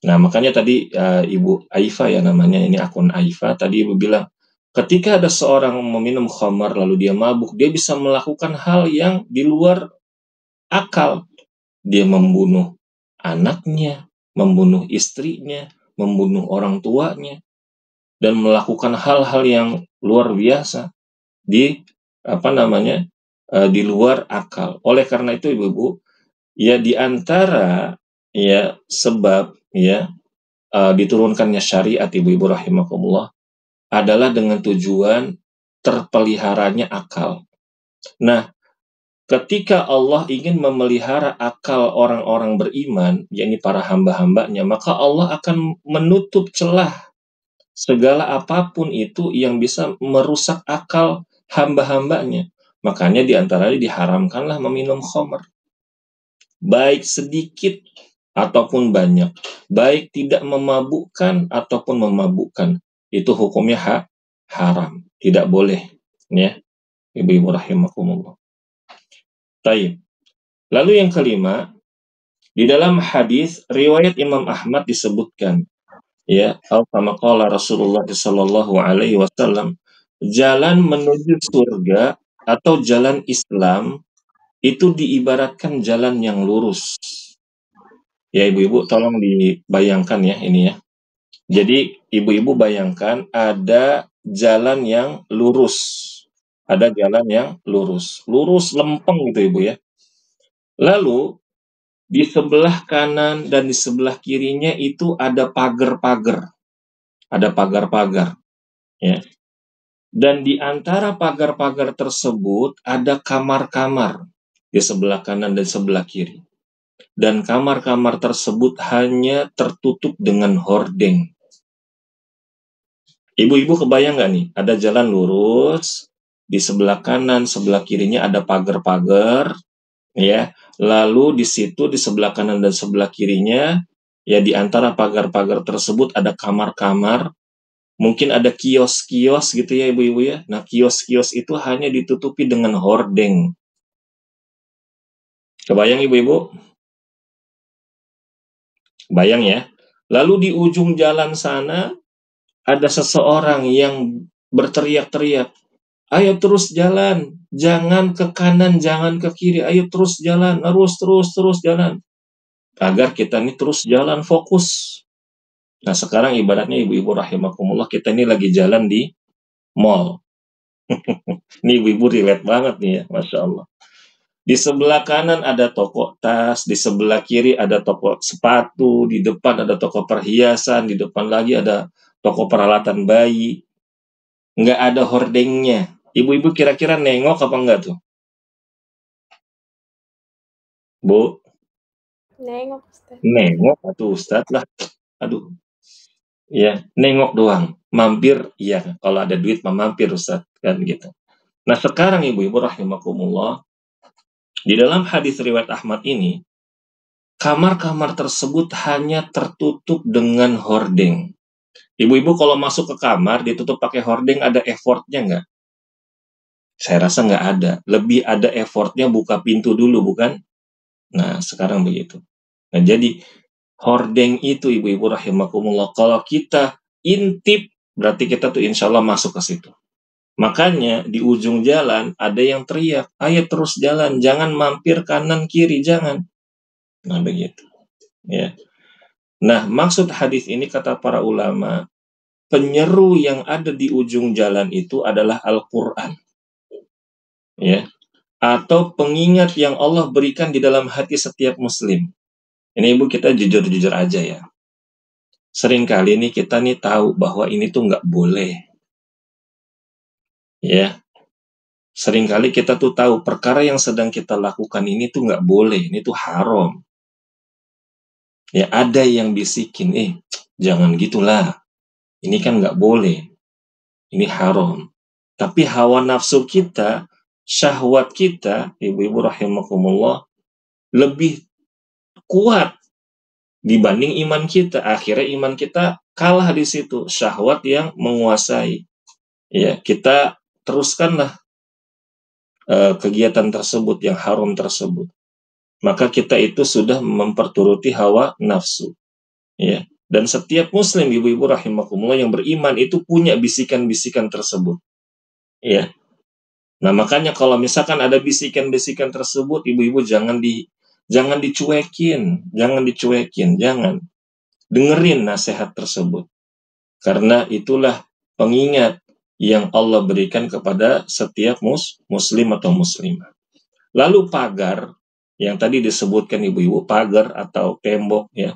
Nah, makanya tadi Ibu Aifa ya namanya, ini akun Aifa, tadi Ibu bilang Ketika ada seorang meminum khamar lalu dia mabuk, dia bisa melakukan hal yang di luar akal. Dia membunuh anaknya, membunuh istrinya, membunuh orang tuanya, dan melakukan hal-hal yang luar biasa di di luar akal. Oleh karena itu ibu-ibu, ya di antara ya sebab ya diturunkannya syariat ibu-ibu rahimakumullah adalah dengan tujuan terpeliharanya akal. Nah, ketika Allah ingin memelihara akal orang-orang beriman, yakni para hamba-hambanya, maka Allah akan menutup celah segala apapun itu yang bisa merusak akal hamba-hambanya. Makanya diantaranya diharamkanlah meminum khamr. Baik sedikit ataupun banyak. Baik tidak memabukkan ataupun memabukkan. Itu hukumnya haram. Tidak boleh. Ya, ibu-ibu rahimakumullah. Taib. Lalu yang kelima, di dalam hadis riwayat Imam Ahmad disebutkan, ya, kama qala Rasulullah sallallahu alaihi wasallam, jalan menuju surga atau jalan Islam itu diibaratkan jalan yang lurus. Ya ibu-ibu tolong dibayangkan ya ini ya. Jadi ibu-ibu bayangkan ada jalan yang lurus. Ada jalan yang lurus. Lurus lempeng gitu ibu ya. Lalu di sebelah kanan dan di sebelah kirinya itu ada pagar-pagar. Ada pagar-pagar. Ya. Dan di antara pagar-pagar tersebut ada kamar-kamar di sebelah kanan dan sebelah kiri. Dan kamar-kamar tersebut hanya tertutup dengan hordeng. Ibu-ibu kebayang nggak nih? Ada jalan lurus, di sebelah kanan, sebelah kirinya ada pagar-pagar, ya. Lalu di situ di sebelah kanan dan sebelah kirinya, ya di antara pagar-pagar tersebut ada kamar-kamar, mungkin ada kios-kios gitu ya ibu-ibu ya. Nah kios-kios itu hanya ditutupi dengan hordeng. Kebayang ibu-ibu? Bayang ya. Lalu di ujung jalan sana ada seseorang yang berteriak-teriak, ayo terus jalan, jangan ke kanan, jangan ke kiri, ayo terus jalan, terus jalan. Agar kita ini terus jalan fokus. Nah sekarang ibaratnya ibu-ibu rahimakumullah, kita ini lagi jalan di mall. Ini ibu-ibu relate banget nih ya, Masya Allah. Di sebelah kanan ada toko tas, di sebelah kiri ada toko sepatu, di depan ada toko perhiasan, di depan lagi ada toko peralatan bayi. Nggak ada hordengnya. Ibu-ibu kira-kira nengok apa enggak tuh? Bu?
Nengok, Ustaz.
Nengok atau Ustaz lah. Aduh. Ya, nengok doang. Mampir, iya. Kalau ada duit mampir Ustaz. Kan gitu. Nah sekarang ibu-ibu rahimakumullah, di dalam hadis riwayat Ahmad ini, kamar-kamar tersebut hanya tertutup dengan hordeng. Ibu-ibu kalau masuk ke kamar ditutup pakai hordeng, ada effortnya nggak? Saya rasa nggak ada. Lebih ada effortnya buka pintu dulu, bukan? Nah, sekarang begitu. Nah, jadi hordeng itu ibu-ibu rahimakumullah, kalau kita intip, berarti kita tuh insya Allah masuk ke situ. Makanya di ujung jalan ada yang teriak, ayo terus jalan, jangan mampir kanan kiri, jangan. Nah, begitu. Ya. Nah, maksud hadis ini kata para ulama, penyeru yang ada di ujung jalan itu adalah Al-Qur'an. Ya. Atau pengingat yang Allah berikan di dalam hati setiap muslim. Ini ibu kita jujur-jujur aja ya. Seringkali nih kita nih tahu bahwa ini tuh nggak boleh. Ya. Seringkali kita tuh tahu perkara yang sedang kita lakukan ini tuh nggak boleh, ini tuh haram. Ya ada yang bisikin, jangan gitulah. Ini kan nggak boleh. Ini haram. Tapi hawa nafsu kita, syahwat kita, ibu-ibu rahimakumullah, lebih kuat dibanding iman kita. Akhirnya iman kita kalah di situ, syahwat yang menguasai. Ya, kita teruskanlah kegiatan tersebut yang haram tersebut. Maka kita itu sudah memperturuti hawa nafsu. Ya. Dan setiap muslim, ibu-ibu rahimakumullah, yang beriman itu punya bisikan-bisikan tersebut. Ya. Nah, makanya kalau misalkan ada bisikan-bisikan tersebut, ibu-ibu jangan dicuekin, jangan. Dengerin nasihat tersebut. Karena itulah pengingat yang Allah berikan kepada setiap muslim atau muslimah. Lalu pagar, yang tadi disebutkan ibu-ibu, pagar atau tembok, ya,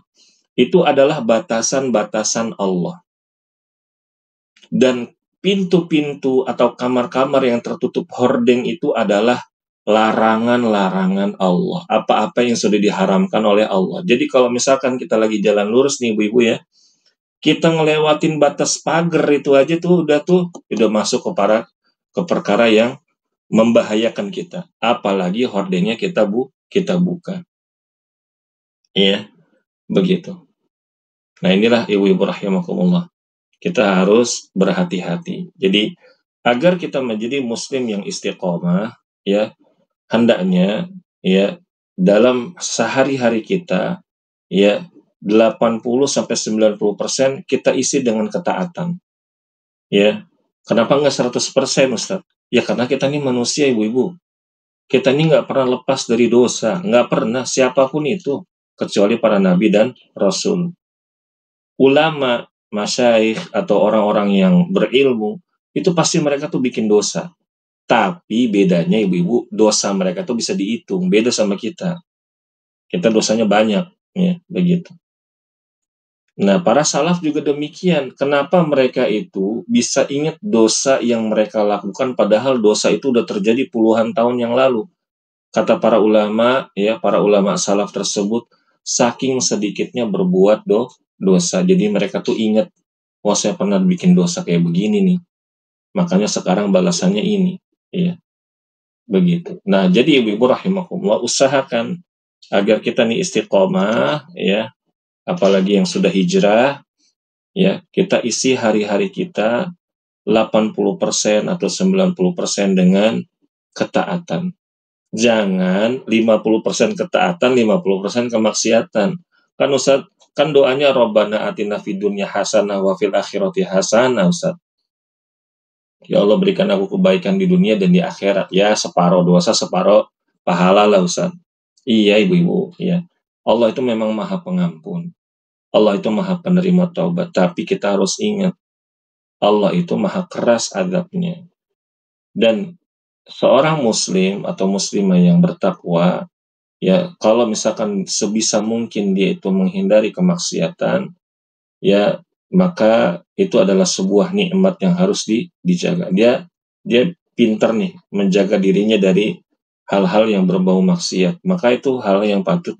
itu adalah batasan-batasan Allah. Dan pintu-pintu atau kamar-kamar yang tertutup hordeng itu adalah larangan-larangan Allah. Apa-apa yang sudah diharamkan oleh Allah. Jadi kalau misalkan kita lagi jalan lurus nih ibu-ibu ya, kita ngelewatin batas pagar itu aja tuh udah masuk ke perkara yang membahayakan kita. Apalagi hordengnya kita buka. Iya, begitu. Nah, inilah ibu-ibu rahimakumullah. Kita harus berhati-hati. Jadi, agar kita menjadi muslim yang istiqomah, ya, hendaknya ya dalam sehari-hari kita ya 80-90% kita isi dengan ketaatan. Ya. Kenapa nggak 100%, Ustaz? Ya karena kita ini manusia, ibu-ibu. Kita ini nggak pernah lepas dari dosa, nggak pernah, siapapun itu, kecuali para nabi dan rasul. Ulama, masyaikh, atau orang-orang yang berilmu, itu pasti mereka tuh bikin dosa. Tapi bedanya ibu-ibu, dosa mereka tuh bisa dihitung, beda sama kita. Kita dosanya banyak, ya, begitu. Nah, para salaf juga demikian. Kenapa mereka itu bisa ingat dosa yang mereka lakukan, padahal dosa itu udah terjadi puluhan tahun yang lalu. Kata para ulama, ya, para ulama salaf tersebut, saking sedikitnya berbuat dosa. Jadi mereka tuh ingat, wah saya pernah bikin dosa kayak begini nih. Makanya sekarang balasannya ini. Ya, begitu. Nah, jadi ibu-ibu rahimakumullah, usahakan agar kita nih istiqomah, ya, apalagi yang sudah hijrah, ya, kita isi hari-hari kita 80% atau 90% dengan ketaatan. Jangan 50% ketaatan, 50% kemaksiatan. Kan Ustaz, kan doanya Rabbana atina fid dunya hasanah wa fil akhirati hasanah, Ustaz. Ya Allah, berikan aku kebaikan di dunia dan di akhirat. Ya, separuh dosa, separuh pahala lah, Ustaz. Iya, ibu-ibu, ya. Allah itu memang Maha Pengampun. Allah itu Maha Penerima Taubat, tapi kita harus ingat Allah itu Maha keras azabnya. Dan seorang muslim atau muslimah yang bertakwa, ya, kalau misalkan sebisa mungkin dia itu menghindari kemaksiatan, ya, maka itu adalah sebuah nikmat yang harus dijaga. Dia pintar nih menjaga dirinya dari hal-hal yang berbau maksiat. Maka itu hal yang patut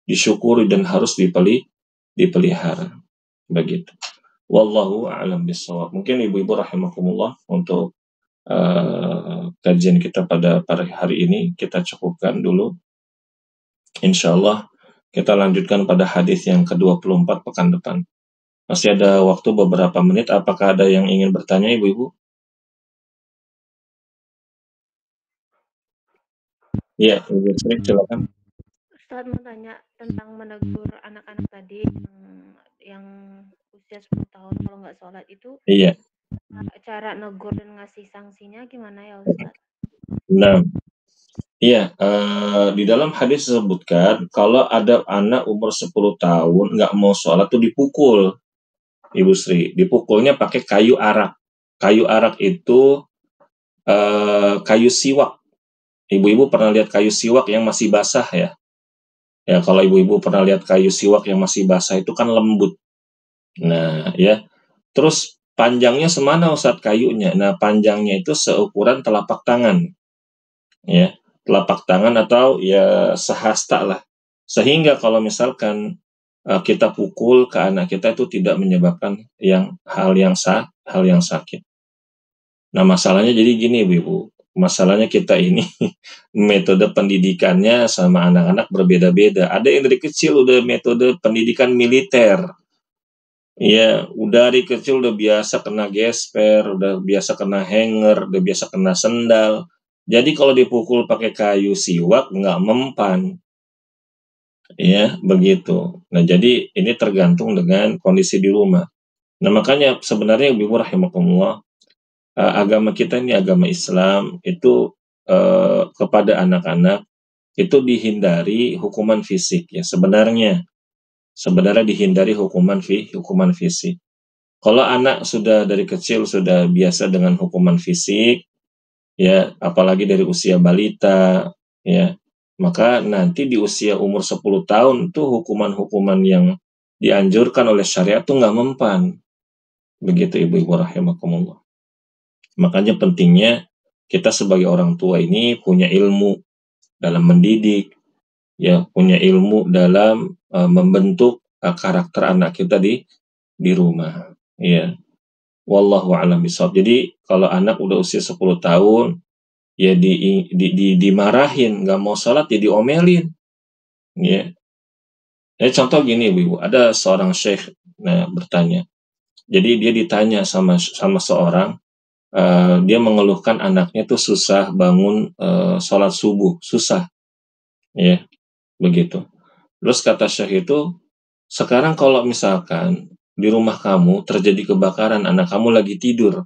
disyukuri dan harus dipelihara. Begitu. Wallahu a'lam bishawab. Mungkin ibu-ibu rahimakumullah, untuk kajian kita pada hari ini kita cukupkan dulu. Insya Allah kita lanjutkan pada hadis yang ke-24 pekan depan. Masih ada waktu beberapa menit. Apakah ada yang ingin bertanya, ibu-ibu? Ya, Ibu Sri, silakan.
Ustaz mau tanya tentang menegur anak-anak tadi yang usia 10 tahun kalau nggak sholat itu.
Iya.
Cara negur dan ngasih sanksinya gimana ya Ustaz?
Nah, iya, di dalam hadis disebutkan kalau ada anak umur 10 tahun nggak mau sholat tuh dipukul, Ibu Sri. Dipukulnya pakai kayu arak. Kayu arak itu kayu siwak. Ibu-ibu pernah lihat kayu siwak yang masih basah ya? Ya, kalau ibu-ibu pernah lihat kayu siwak yang masih basah itu kan lembut. Nah, ya. Terus panjangnya semana Ustadz kayunya? Nah, panjangnya itu seukuran telapak tangan. Ya, telapak tangan atau ya sehasta lah. Sehingga kalau misalkan kita pukul ke anak kita itu tidak menyebabkan hal yang sakit. Nah, masalahnya jadi gini, Ibu. Masalahnya kita ini metode pendidikannya sama anak-anak berbeda-beda. Ada yang dari kecil udah metode pendidikan militer. Ya, udah dari kecil udah biasa kena gesper, udah biasa kena hanger, udah biasa kena sendal. Jadi kalau dipukul pakai kayu siwak nggak mempan. Ya, begitu. Nah, jadi ini tergantung dengan kondisi di rumah. Nah, makanya sebenarnya Ibu rahimakumullah, agama kita ini agama Islam itu kepada anak-anak itu dihindari hukuman fisik ya sebenarnya dihindari hukuman fisik. Kalau anak sudah dari kecil sudah biasa dengan hukuman fisik ya, apalagi dari usia balita ya, maka nanti di usia umur 10 tahun tuh hukuman-hukuman yang dianjurkan oleh syariat tuh nggak mempan. Begitu ibu-ibu rahimakumullah. Makanya pentingnya kita sebagai orang tua ini punya ilmu dalam mendidik, ya punya ilmu dalam membentuk karakter anak kita di rumah. Ya, wallahu a'lam bishawab. Jadi kalau anak udah usia 10 tahun, ya dimarahin, nggak mau sholat ya diomelin. Ya. Contoh gini ibu, ada seorang syekh bertanya. Jadi dia ditanya sama seorang, dia mengeluhkan anaknya tuh susah bangun sholat subuh, susah. Ya, begitu. Terus kata syekh itu, sekarang kalau misalkan di rumah kamu terjadi kebakaran, anak kamu lagi tidur,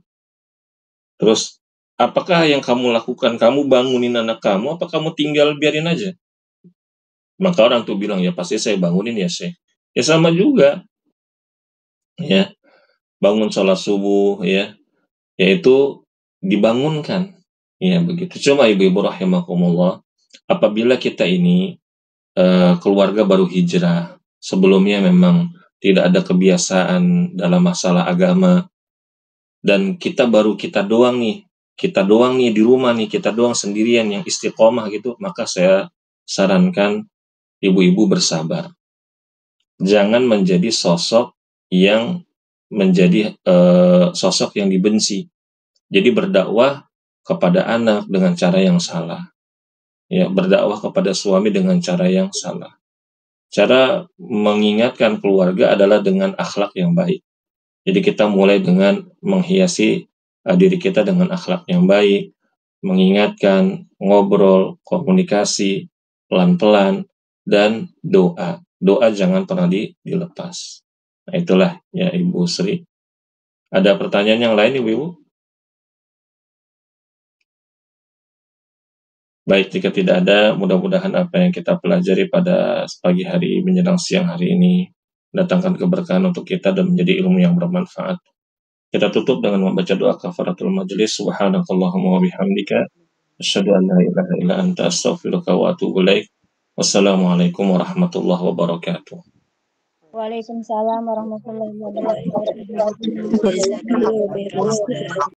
terus apakah yang kamu lakukan? Kamu bangunin anak kamu, apa kamu tinggal biarin aja? Maka orang tuh bilang, ya pasti saya bangunin ya Syekh. Ya sama juga, ya bangun sholat subuh, ya yaitu dibangunkan, ya begitu. Cuma ibu-ibu rahimakumullah, apabila kita ini keluarga baru hijrah, sebelumnya memang tidak ada kebiasaan dalam masalah agama, dan kita doang nih di rumah nih, kita doang sendirian yang istiqomah gitu, maka saya sarankan ibu-ibu bersabar. Jangan menjadi sosok yang menjadi sosok yang dibenci. Jadi berdakwah kepada anak dengan cara yang salah. Ya, berdakwah kepada suami dengan cara yang salah. Cara mengingatkan keluarga adalah dengan akhlak yang baik. Jadi kita mulai dengan menghiasi diri kita dengan akhlak yang baik, mengingatkan, ngobrol, komunikasi, pelan-pelan, dan doa. Doa jangan pernah dilepas. Nah itulah ya Ibu Sri. Ada pertanyaan yang lain Ibu? Baik, jika tidak ada, mudah-mudahan apa yang kita pelajari pada pagi hari menjelang siang hari ini mendatangkan keberkahan untuk kita dan menjadi ilmu yang bermanfaat. Kita tutup dengan membaca doa kafaratul majelis. Subhanakallahumma wa bihamdika asyhadu an la ilaha illa anta astaghfiruka wa atubu ilaik. Wassalamualaikum warahmatullahi wabarakatuh.
Waalaikumsalam warahmatullahi wabarakatuh.
Jazakallahu khairan.